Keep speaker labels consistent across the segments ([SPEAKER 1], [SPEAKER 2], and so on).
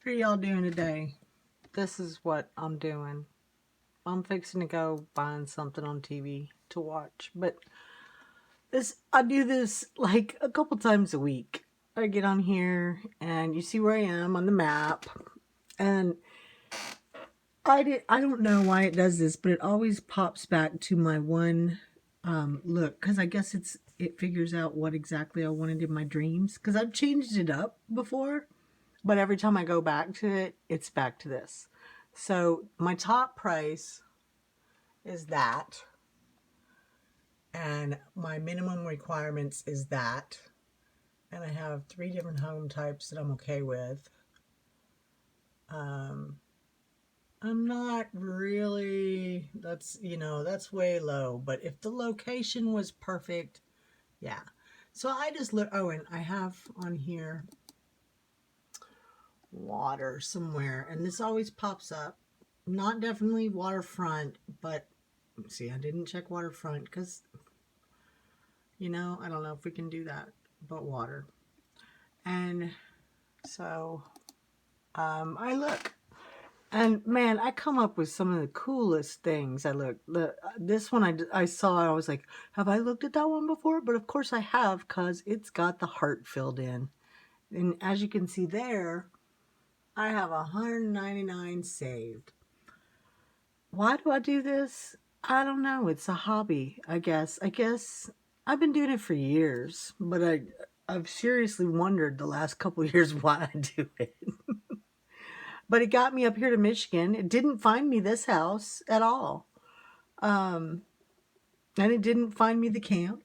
[SPEAKER 1] What are y'all doing today? This is what I'm doing. I'm fixing to go find something on TV to watch. But I do this like a couple times a week. I get on here and you see where I am on the map. And I don't know why it does this, but it always pops back to my one look, because I guess it figures out what exactly I wanted in my dreams. Because I've changed it up before. But every time I go back to it, it's back to this. So my top price is that. And my minimum requirements is that. And I have 3 different home types that I'm okay with. Um, I'm not really, that's way low. But if the location was perfect, yeah. So I just look, oh, and I have on here water somewhere. And this always pops up. Not definitely waterfront, but see, I didn't check waterfront because, I don't know if we can do that, but water. And so I look, and man, I come up with some of the coolest things. I look, this one I saw, I was like, have I looked at that one before? But of course I have, because it's got the heart filled in. And as you can see there, I have 199 saved. Why do I do this? I don't know. It's a hobby, I guess. I've been doing it for years, but I've seriously wondered the last couple of years why I do it. But it got me up here to Michigan. It didn't find me this house at all. Um, and it didn't find me the camp.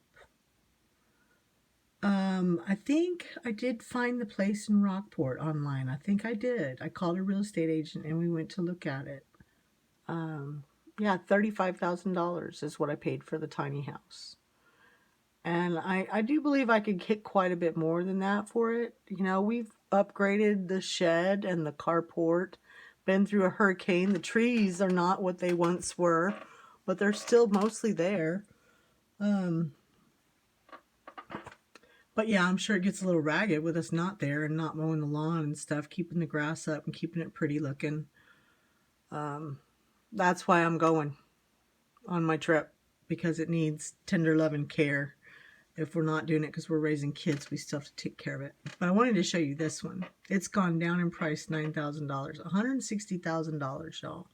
[SPEAKER 1] I think I did find the place in Rockport online. I think I did. I called a real estate agent and we went to look at it. Um, yeah, $35,000 is what I paid for the tiny house. And I do believe I could get quite a bit more than that for it. We've upgraded the shed and the carport, been through a hurricane. The trees are not what they once were, but they're still mostly there. Um, but yeah, I'm sure it gets a little ragged with us not there and not mowing the lawn and stuff, keeping the grass up and keeping it pretty looking. Um, that's why I'm going on my trip, because it needs tender love and care. If we're not doing it because we're raising kids, we still have to take care of it. But I wanted to show you this one. It's gone down in price $9,000, $160,000, y'all.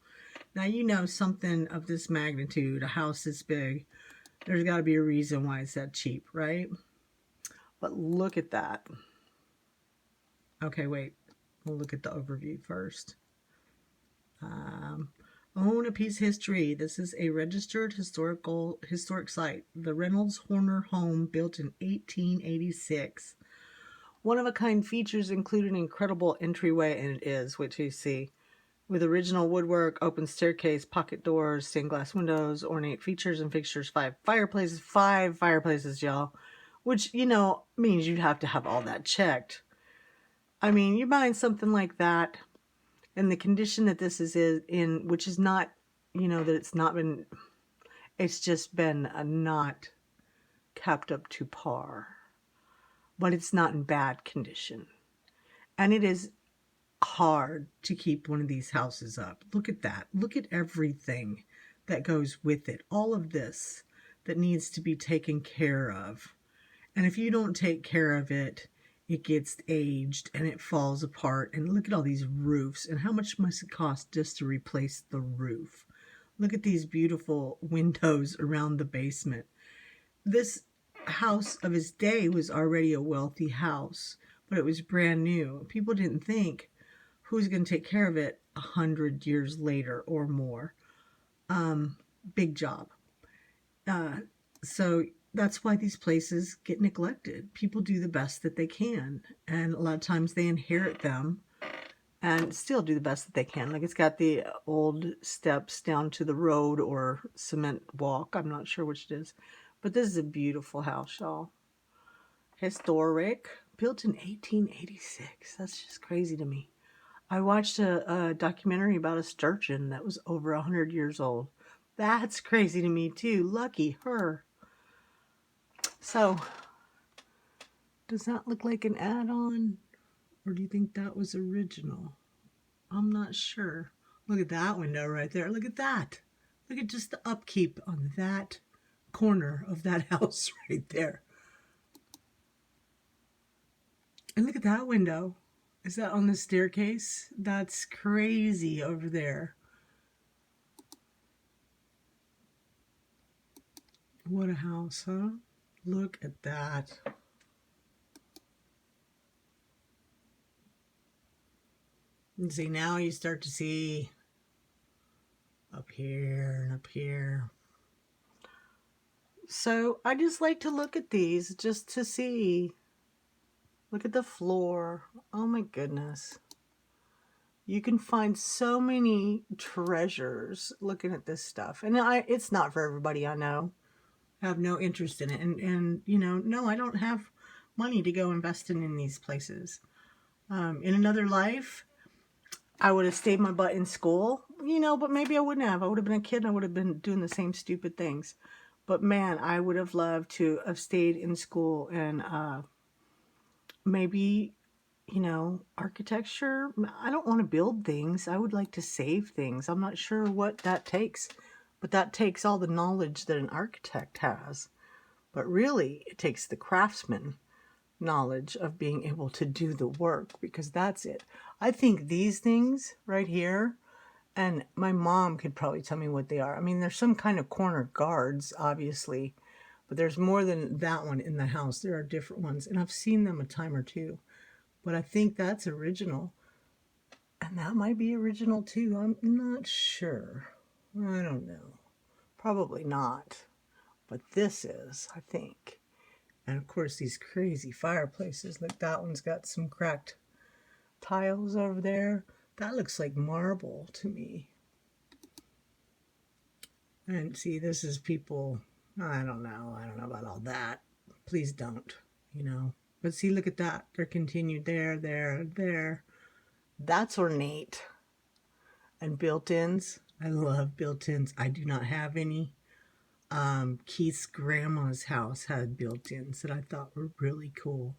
[SPEAKER 1] Now, something of this magnitude, a house this big, there's got to be a reason why it's that cheap, right? But look at that. Okay, wait. We'll look at the overview first. Own a Piece History. This is a registered historic site. The Reynolds Horner home, built in 1886. One-of-a-kind features include an incredible entryway, and it is, which you see, with original woodwork, open staircase, pocket doors, stained glass windows, ornate features and fixtures, five fireplaces, y'all, which, means you'd have to have all that checked. I mean, you're buying something like that, and the condition that this is in, which is not, that it's just been not kept up to par, but it's not in bad condition. And it is hard to keep one of these houses up. Look at that. Look at everything that goes with it. All of this that needs to be taken care of. And if you don't take care of it, it gets aged and it falls apart. And look at all these roofs, and how much must it cost just to replace the roof? Look at these beautiful windows around the basement. This house of its day was already a wealthy house, but it was brand new. People didn't think, who's going to take care of it 100 years later or more. Big job. So that's why these places get neglected. People do the best that they can, and a lot of times they inherit them and still do the best that they can. Like, it's got the old steps down to the road or cement walk. I'm not sure which it is. But this is a beautiful house, y'all. Historic. Built in 1886. That's just crazy to me. I watched a documentary about a sturgeon that was over 100 years old. That's crazy to me, too. Lucky her. So, does that look like an add-on? Or do you think that was original? I'm not sure. Look at that window right there. Look at that. Look at just the upkeep on that corner of that house right there. And look at that window. Is that on the staircase? That's crazy over there. What a house, huh? Look at that. And see, now you start to see up here and up here. So I just like to look at these just to see. Look at the floor. Oh my goodness. You can find so many treasures looking at this stuff. And it's not for everybody, I know. I have no interest in it. And you know, no, I don't have money to go investing in these places. In another life, I would have stayed my butt in school, you know, but maybe I wouldn't have. I would have been a kid and I would have been doing the same stupid things. But man, I would have loved to have stayed in school and maybe, you know, architecture. I don't want to build things. I would like to save things. I'm not sure what that takes, but that takes all the knowledge that an architect has. But really, it takes the craftsman knowledge of being able to do the work, because that's it. I think these things right here, and my mom could probably tell me what they are. I mean, there's some kind of corner guards, obviously, but there's more than that one in the house. There are different ones, and I've seen them a time or two. But I think that's original. And that might be original too. I'm not sure. I don't know. Probably not. But this is, I think. And of course, these crazy fireplaces. Like that one's got some cracked tiles over there. That looks like marble to me. And see, this is people, I don't know about all that. Please don't, you know. But see, look at that. They're continued there, there, there. That's ornate. And built-ins. I love built-ins. I do not have any. Keith's grandma's house had built-ins that I thought were really cool.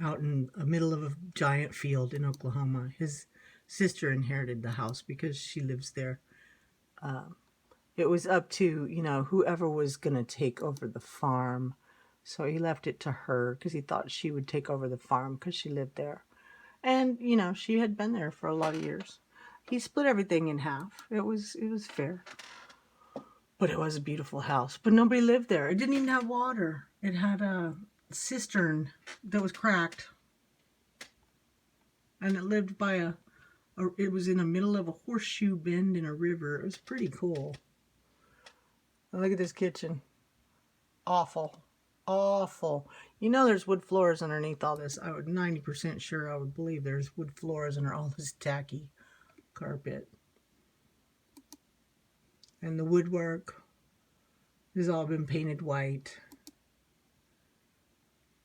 [SPEAKER 1] Out in the middle of a giant field in Oklahoma. His sister inherited the house because she lives there. It was up to, you know, whoever was going to take over the farm. So he left it to her because he thought she would take over the farm because she lived there. And, you know, she had been there for a lot of years. He split everything in half. It was fair. But it was a beautiful house. But nobody lived there. It didn't even have water. It had a cistern that was cracked. And it lived by it was in the middle of a horseshoe bend in a river. It was pretty cool. And look at this kitchen. Awful. Awful. You know there's wood floors underneath all this. I would 90% sure I would believe there's wood floors under all this tacky carpet. And the woodwork has all been painted white.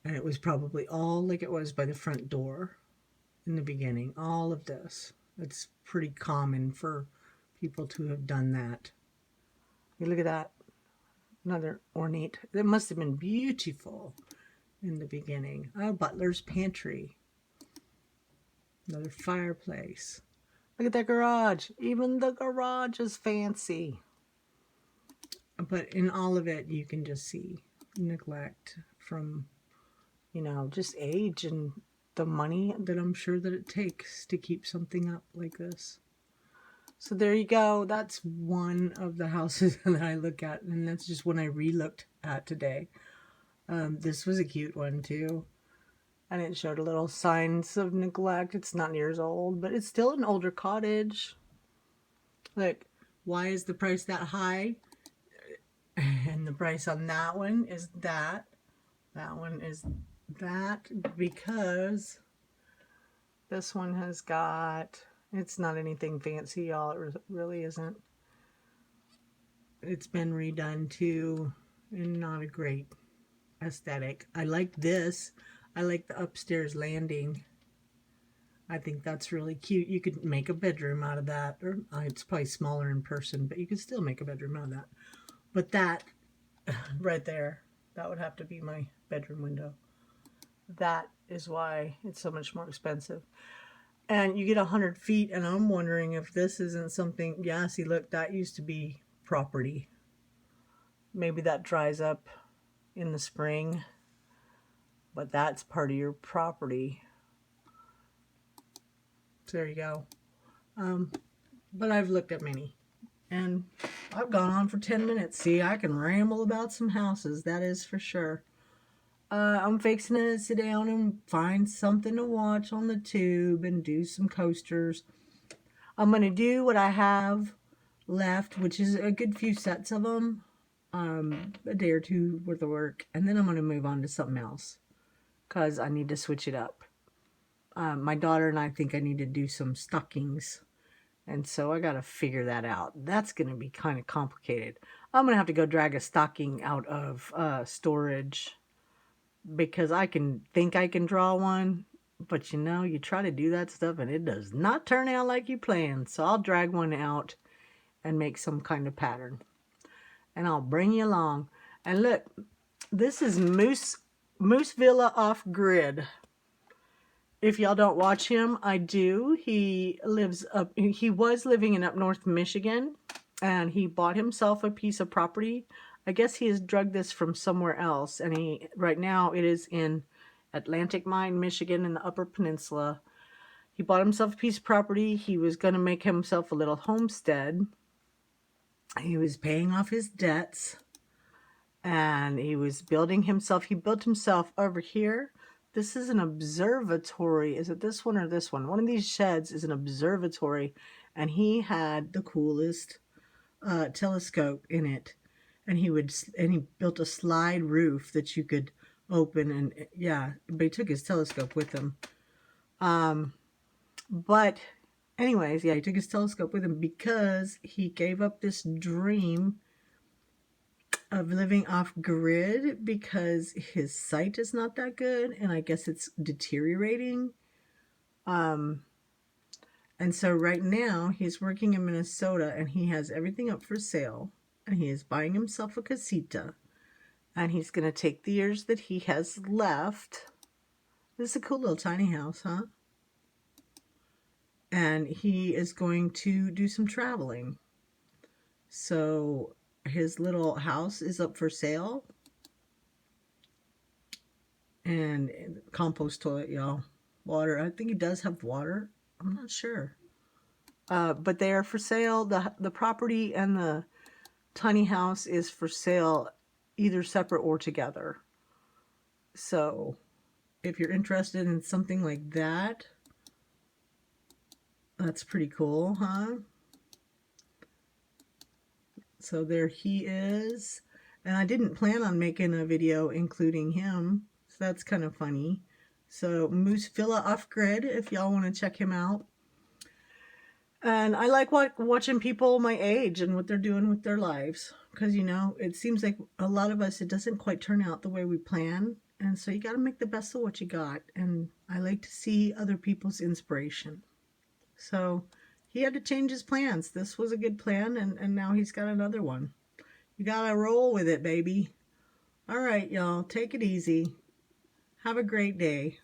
[SPEAKER 1] And it was probably all like it was by the front door in the beginning. All of this. It's pretty common for people to have done that. You look at that. Another ornate. It must have been beautiful in the beginning. Oh, butler's pantry. Another fireplace. Look at that garage. Even the garage is fancy. But in all of it, you can just see neglect from, you know, just age and the money that I'm sure that it takes to keep something up like this. So there you go. That's one of the houses that I look at, and that's just one I re-looked at today. This was a cute one too, and it showed a little signs of neglect. It's not years old, but it's still an older cottage. Like, why is the price that high? And the price on that one is that. That one is that because this one has got... It's not anything fancy, y'all. It really isn't. It's been redone too, and not a great aesthetic. I like this. I like the upstairs landing. I think that's really cute. You could make a bedroom out of that. Or it's probably smaller in person, but you could still make a bedroom out of that. But that right there, that would have to be my bedroom window. That is why it's so much more expensive. And you get 100 feet, and I'm wondering if this isn't something. Yeah, see, look, that used to be property. Maybe that dries up in the spring, but that's part of your property. So there you go. But I've looked at many, and I've gone on for 10 minutes. See, I can ramble about some houses, that is for sure. I'm fixing to sit down and find something to watch on the tube and do some coasters. I'm going to do what I have left, which is a good few sets of them, a day or two worth of work, and then I'm going to move on to something else because I need to switch it up. My daughter and I think I need to do some stockings, and so I got to figure that out. That's going to be kind of complicated. I'm going to have to go drag a stocking out of storage because I can think I can draw one, but you know, you try to do that stuff and it does not turn out like you planned. So I'll drag one out and make some kind of pattern, and I'll bring you along. And look, this is Moose Villa Off Grid. If y'all don't watch him, I do. He was living in up north Michigan, and he bought himself a piece of property. I guess he has drugged this from somewhere else, and right now it is in Atlantic Mine, Michigan, in the Upper Peninsula. He bought himself a piece of property. He was going to make himself a little homestead. He was paying off his debts, and he was building himself. He built himself over here. This is an observatory. Is it this one or this one? One of these sheds is an observatory, and he had the coolest telescope in it. And he built a slide roof that you could open, and yeah, but he took his telescope with him. But anyways, yeah, he took his telescope with him because he gave up this dream of living off grid because his sight is not that good, and I guess it's deteriorating. And so right now he's working in Minnesota, and he has everything up for sale, and he is buying himself a casita, and he's going to take the years that he has left. This is a cool little tiny house, huh? And he is going to do some traveling. So his little house is up for sale. And compost toilet, y'all. Water. I think he does have water. I'm not sure. But they are for sale. The property and the tiny house is for sale, either separate or together. So if you're interested in something like that, that's pretty cool, huh? So there he is. And I didn't plan on making a video including him, so that's kind of funny. So Moose Villa Off Grid, if y'all want to check him out. And I like watching people my age and what they're doing with their lives, because you know, it seems like a lot of us, it doesn't quite turn out the way we plan, and so you got to make the best of what you got. And I like to see other people's inspiration. So he had to change his plans. This was a good plan, and now he's got another one. You gotta roll with it, baby. All right, y'all, take it easy. Have a great day.